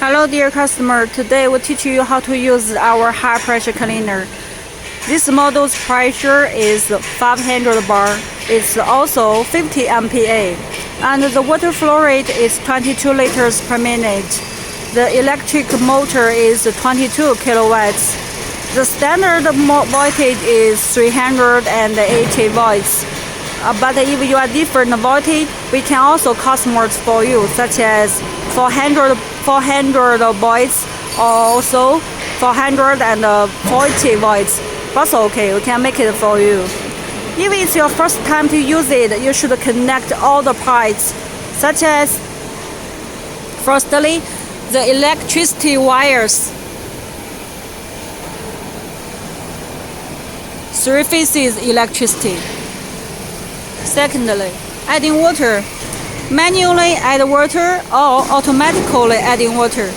Hello dear customer, today we'll teach you how to use our high pressure cleaner. This model's pressure is 500 bar. It's also 50 MPa and the water flow rate is 22 liters per minute. The electric motor is 22 kilowatts. The standard voltage is 380 volts. But if you are different voltage, we can also customize for you, such as 400 volts or also 440 volts. That's okay, we can make it for you. If it's your first time to use it, you should connect all the parts, such as firstly, the electricity wires, 3 phases electricity. Secondly, adding water. Manually add water or automatically adding water.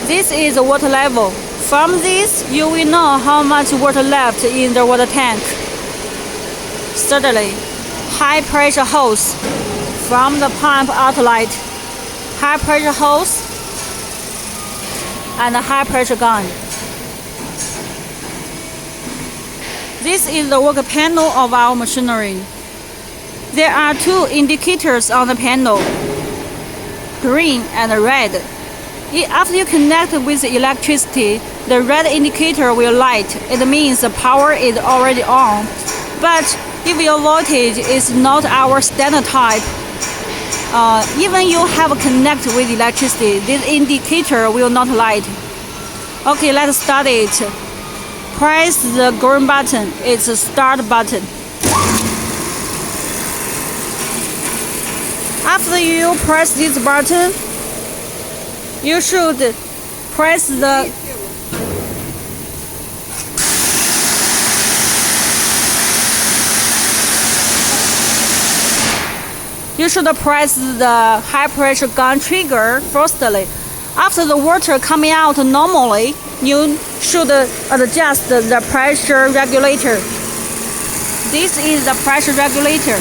This is the water level. From this, you will know how much water left in the water tank. Thirdly, high pressure hose. From the pump outlet, high pressure hose and a high pressure gun. This is the work panel of our machinery. There are 2 indicators on the panel, green and red. After you connect with the electricity, the red indicator will light. It means the power is already on. But if your voltage is not our standard type, even you have connected with electricity, this indicator will not light. Okay, let's start it. Press the green button. It's a start button. After you press this button, you should press the high pressure gun trigger firstly. After the water coming out normally, you should adjust the pressure regulator. This is the pressure regulator.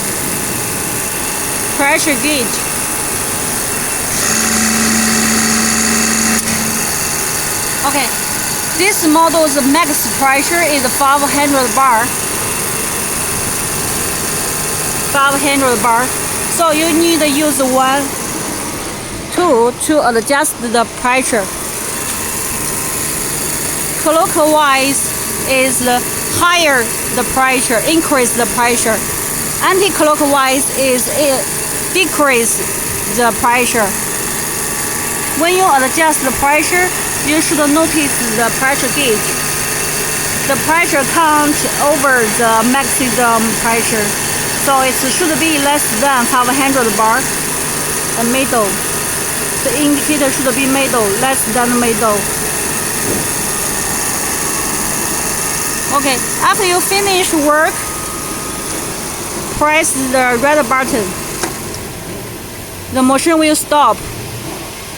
Pressure gauge. Okay, this model's max pressure is 500 bar. 500 bar. So you need to use one tool to adjust the pressure. Clockwise is higher the pressure, increase the pressure. Anti-clockwise is decrease the pressure. When you adjust the pressure, you should notice the pressure gauge. The pressure counts over the maximum pressure, so it should be less than 500 bar. And middle, the indicator should be middle, less than middle. Okay, after you finish work, press the red button. The machine will stop.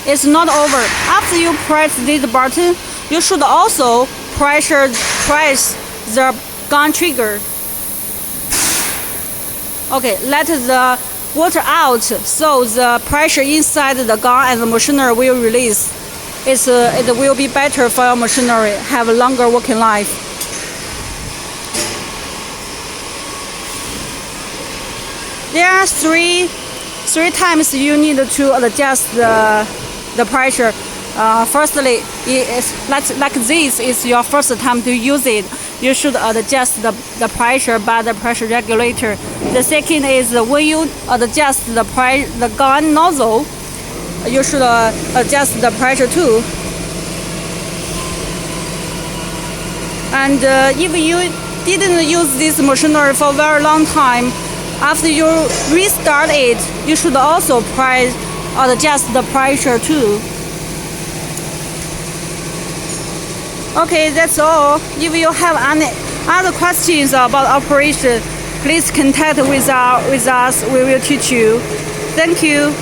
It's not over. After you press this button, you should also press the gun trigger. Okay, let the water out so the pressure inside the gun and the machinery will release. It will be better for your machinery, have a longer working life. There are three times you need to adjust the pressure. Firstly, like this is your first time to use it. You should adjust the pressure by the pressure regulator. The second is when you adjust the gun nozzle, you should adjust the pressure too. And if you didn't use this machinery for a very long time, after you restart it, you should also adjust the pressure too. Okay, that's all. If you have any other questions about operation, please contact with us. We will teach you. Thank you.